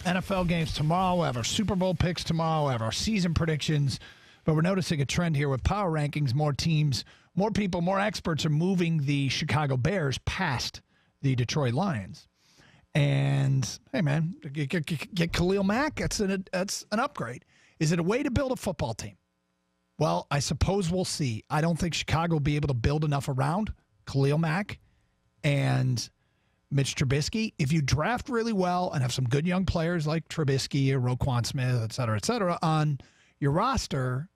NFL games tomorrow. We'll have our Super Bowl picks tomorrow. We'll have our season predictions. But we're noticing a trend here with power rankings. More teams, more people, more experts are moving the Chicago Bears past the Detroit Lions. And, hey, man, get Khalil Mack. That's an upgrade. Is it a way to build a football team? Well, I suppose we'll see. I don't think Chicago will be able to build enough around Khalil Mack and Mitch Trubisky. If you draft really well and have some good young players like Trubisky or Roquan Smith, et cetera, on your roster,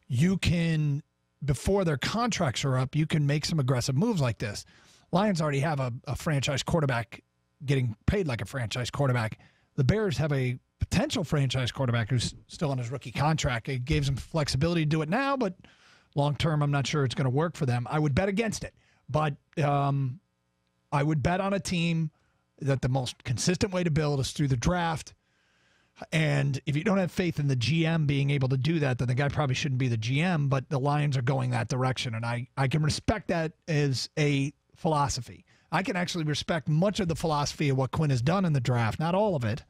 you can, before their contracts are up, you can make some aggressive moves like this. Lions already have a franchise quarterback getting paid like a franchise quarterback. The Bears have a potential franchise quarterback who's still on his rookie contract. It gives them flexibility to do it now, but long-term, I'm not sure it's going to work for them. I would bet against it, but I would bet on a team that the most consistent way to build is through the draft. And if you don't have faith in the GM being able to do that, then the guy probably shouldn't be the GM, but the Lions are going that direction. And I can respect that as a philosophy. I can actually respect much of the philosophy of what Quinn has done in the draft, not all of it.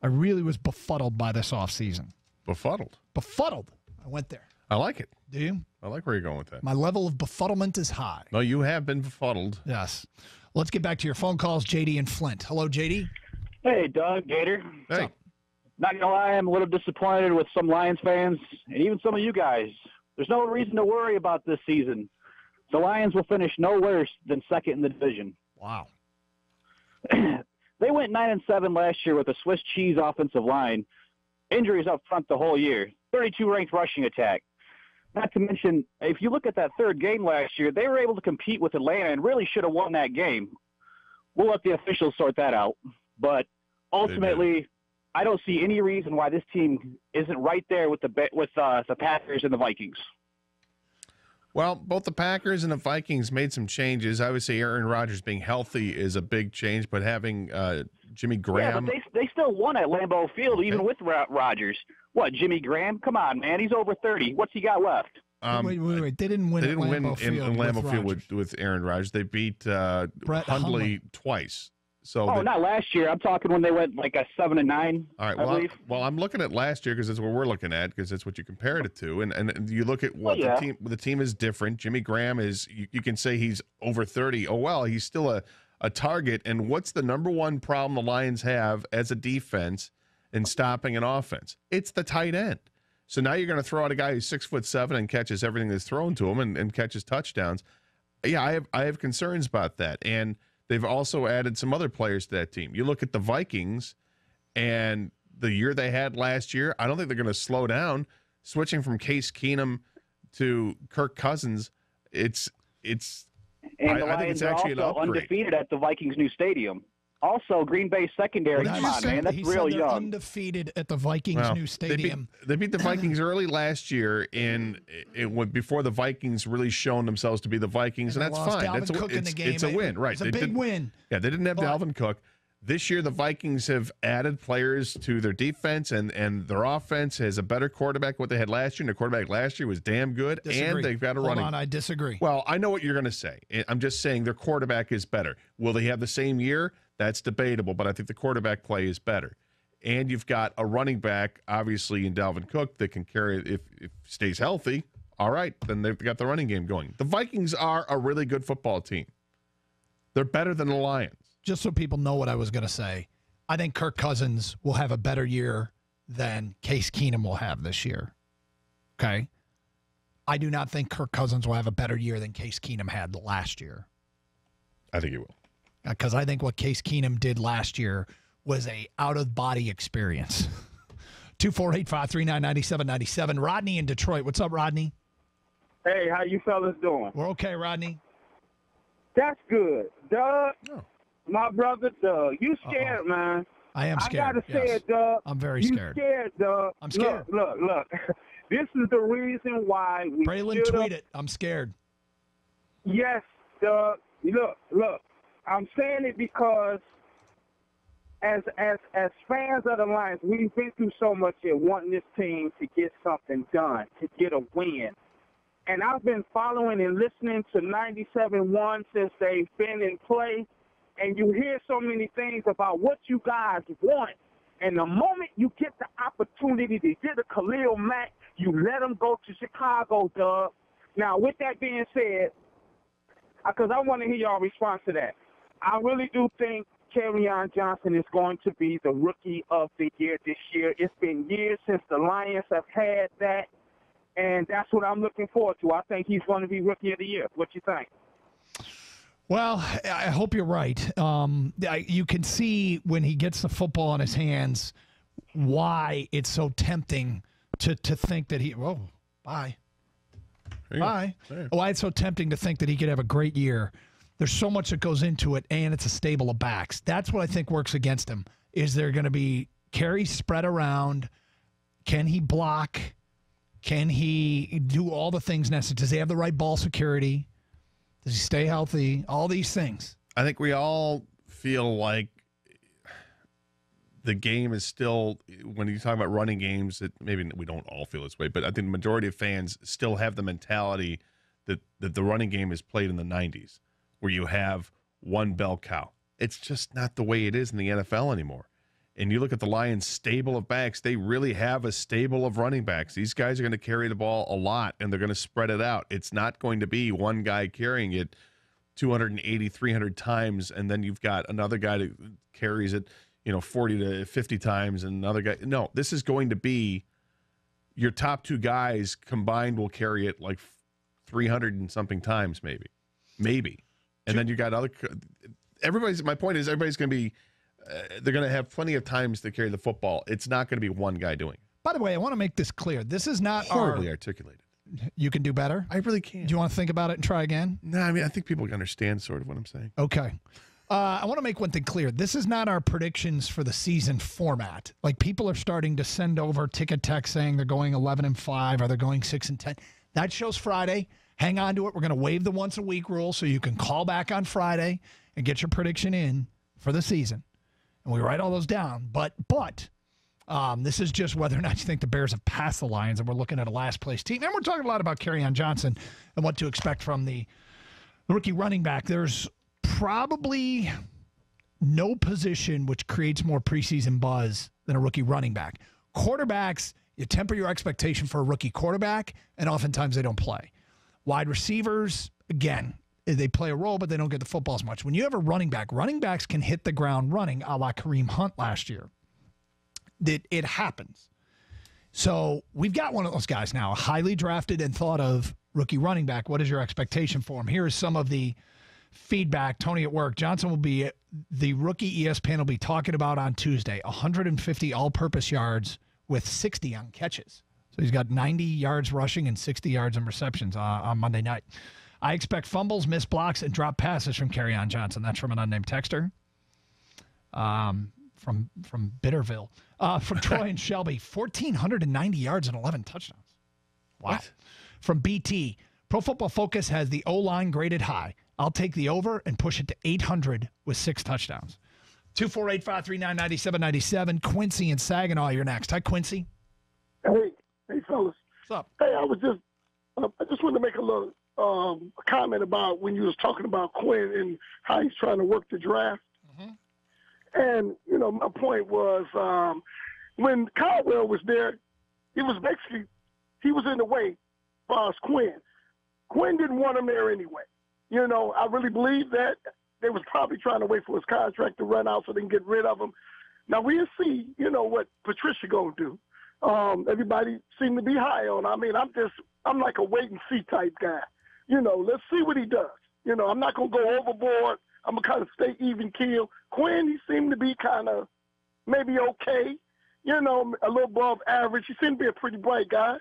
I really was befuddled by this offseason. Befuddled? Befuddled. I went there. I like it. Do you? I like where you're going with that. My level of befuddlement is high. No, you have been befuddled. Yes. Let's get back to your phone calls, JD and Flint. Hello, JD. Hey, Doug, Gator. Hey. Not going to lie, I'm a little disappointed with some Lions fans and even some of you guys. There's no reason to worry about this season. The Lions will finish no worse than second in the division. Wow. They went 9-7 last year with a Swiss cheese offensive line. Injuries up front the whole year. 32 ranked rushing attack. Not to mention, if you look at that third game last year, they were able to compete with Atlanta and really should have won that game. We'll let the officials sort that out. But ultimately, I don't see any reason why this team isn't right there with the Packers and the Vikings. Well, both the Packers and the Vikings made some changes. I would say Aaron Rodgers being healthy is a big change, but having Jimmy Graham. Yeah, but they still won at Lambeau Field, even with Rodgers. What, Jimmy Graham? Come on, man. He's over 30. What's he got left? Wait. They didn't win in Lambeau Field with Aaron Rodgers. They beat Hundley twice. So not last year. I'm talking when they went like a 7-9. All right. I believe. Well, I'm looking at last year because that's what we're looking at because that's what you compared it to, and you look at what the team is different. Jimmy Graham is you can say he's over 30. Oh well, he's still a target. And what's the number one problem the Lions have as a defense in stopping an offense? It's the tight end. So now you're going to throw out a guy who's 6'7" and catches everything that's thrown to him and catches touchdowns. Yeah, I have concerns about that. And they've also added some other players to that team. You look at the Vikings and the year they had last year, I don't think they're going to slow down. Switching from Case Keenum to Kirk Cousins, I think it's actually an upgrade. Undefeated at the Vikings' new stadium. Also, Green Bay secondary. Come on, man. That's real young. Undefeated at the Vikings' new stadium. They beat the Vikings early last year before the Vikings really shown themselves to be the Vikings, and that's fine. It's a win, right? It's a big win. Yeah, they didn't have Dalvin Cook. This year, the Vikings have added players to their defense, and their offense has a better quarterback than what they had last year. And the quarterback last year was damn good, and they've got a running. Hold on, I disagree. Well, I know what you're going to say. I'm just saying their quarterback is better. Will they have the same year? That's debatable, but I think the quarterback play is better. And you've got a running back, obviously, in Dalvin Cook that can carry it if stays healthy. All right, then they've got the running game going. The Vikings are a really good football team. They're better than the Lions. Just so people know what I was going to say, I think Kirk Cousins will have a better year than Case Keenum will have this year. Okay? I do not think Kirk Cousins will have a better year than Case Keenum had last year. I think he will. Because I think what Case Keenum did last year was a out-of-body experience. 248-539-9797. Rodney in Detroit. What's up, Rodney? Hey, how you fellas doing? We're okay, Rodney. That's good. Doug, my brother Doug, you scared, man. I am scared. I got to say it, Doug. I'm very scared. You scared, Doug. I'm scared. Look. This is the reason why we Braylon, tweet it. I'm scared. Yes, Doug. Look. I'm saying it because as fans of the Lions, we've been through so much here wanting this team to get something done, to get a win. And I've been following and listening to 97-1 since they've been in play, and you hear so many things about what you guys want And the moment you get the opportunity to get a Khalil Mack, you let him go to Chicago, Doug. Now, with that being said, because I want to hear y'all response to that, I really do think Kerryon Johnson is going to be the Rookie of the Year this year. It's been years since the Lions have had that, and that's what I'm looking forward to. I think he's going to be Rookie of the Year. What you think? Well, I hope you're right. You can see when he gets the football in his hands why it's so tempting to think that he – whoa, bye. Bye. Why it's so tempting to think that he could have a great year. There's so much that goes into it, and it's a stable of backs. That's what I think works against him. Is there going to be carries spread around? Can he block? Can he do all the things necessary? Does he have the right ball security? Does he stay healthy? All these things. I think we all feel like the game is still, when you talk about running games, that maybe we don't all feel this way, but I think the majority of fans still have the mentality that the running game is played in the 90s, where you have one bell cow. It's just not the way it is in the NFL anymore. And you look at the Lions' stable of backs, they really have a stable of running backs. These guys are going to carry the ball a lot, and they're going to spread it out. It's not going to be one guy carrying it 280, 300 times, and then you've got another guy that carries it 40 to 50 times, and another guy. No, this is going to be your top two guys combined will carry it like 300 and something times, maybe. And then you got other. My point is, everybody's going to be. They're going to have plenty of times to carry the football. It's not going to be one guy doing it. By the way, I want to make this clear. This is not horribly articulated. You can do better? I really can. Do you want to think about it and try again? No, I mean, I think people can understand sort of what I'm saying. Okay. I want to make one thing clear. This is not our predictions for the season format. Like, people are starting to send over ticket text saying they're going 11-5 or they're going 6-10. That show's Friday. Hang on to it. We're going to waive the once-a-week rule so you can call back on Friday and get your prediction in for the season. And we write all those down. But this is just whether or not you think the Bears have passed the Lions, and we're looking at a last-place team. And we're talking a lot about Kerryon Johnson and what to expect from the rookie running back. There's probably no position which creates more preseason buzz than a rookie running back. Quarterbacks, you temper your expectation for a rookie quarterback, and oftentimes they don't play. Wide receivers, again, they play a role, but they don't get the football as much. When you have a running backs can hit the ground running, a la Kareem Hunt last year. It happens. So we've got one of those guys now, a highly drafted and thought of rookie running back. What is your expectation for him? Here is some of the feedback. Tony at work. Johnson will be the rookie ESPN will be talking about on Tuesday. 150 all-purpose yards with 60 on catches. So he's got 90 yards rushing and 60 yards in receptions on Monday night. I expect fumbles, missed blocks, and drop passes from Kerryon Johnson. That's from an unnamed texter. From Bitterville. From Troy and Shelby, 1,490 yards and 11 touchdowns. Wow. What? From BT, Pro Football Focus has the O-line graded high. I'll take the over and push it to 800 with 6 touchdowns. 248-539-9797. Quincy and Saginaw, you're next. Hi, Quincy. Hey, fellas. What's up? Hey, I just wanted to make a little comment about when you was talking about Quinn and how he's trying to work the draft. Mm-hmm. And, my point was when Caldwell was there, he was in the way as far as Quinn. Quinn didn't want him there anyway. I really believe that they was probably trying to wait for his contract to run out so they can get rid of him. Now, we'll see, what Patricia going to do. Everybody seemed to be high on. I mean, I'm like a wait-and-see type guy. Let's see what he does. I'm not going to go overboard. I'm going to kind of stay even keel. Quinn, he seemed to be kind of maybe okay, a little above average. He seemed to be a pretty bright guy.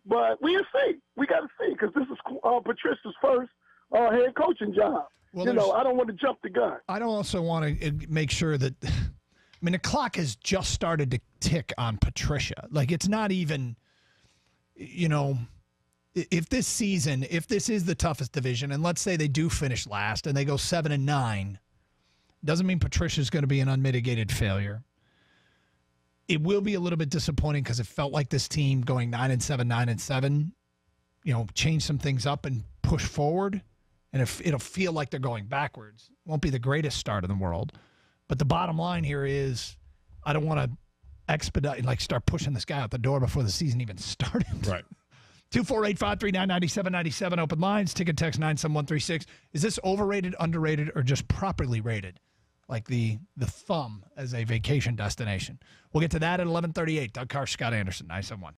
But we'll see. We got to see because this is Patricia's first head coaching job. Well, I don't want to jump the gun. I don't also want to make sure that – I mean, the clock has just started to tick on Patricia. Like, it's not even, if this is the toughest division, and let's say they do finish last and they go 7-9, doesn't mean Patricia's going to be an unmitigated failure. It will be a little bit disappointing because it felt like this team going 9-7, change some things up and push forward, and it'll feel like they're going backwards. It won't be the greatest start in the world. But the bottom line here is I don't want to expedite, like start pushing this guy out the door before the season even started. Right. 248-539-9797 open lines. Ticket text 97136. Is this overrated, underrated, or just properly rated? Like the thumb as a vacation destination. We'll get to that at 11:38. Doug Karsch, Scott Anderson, 971.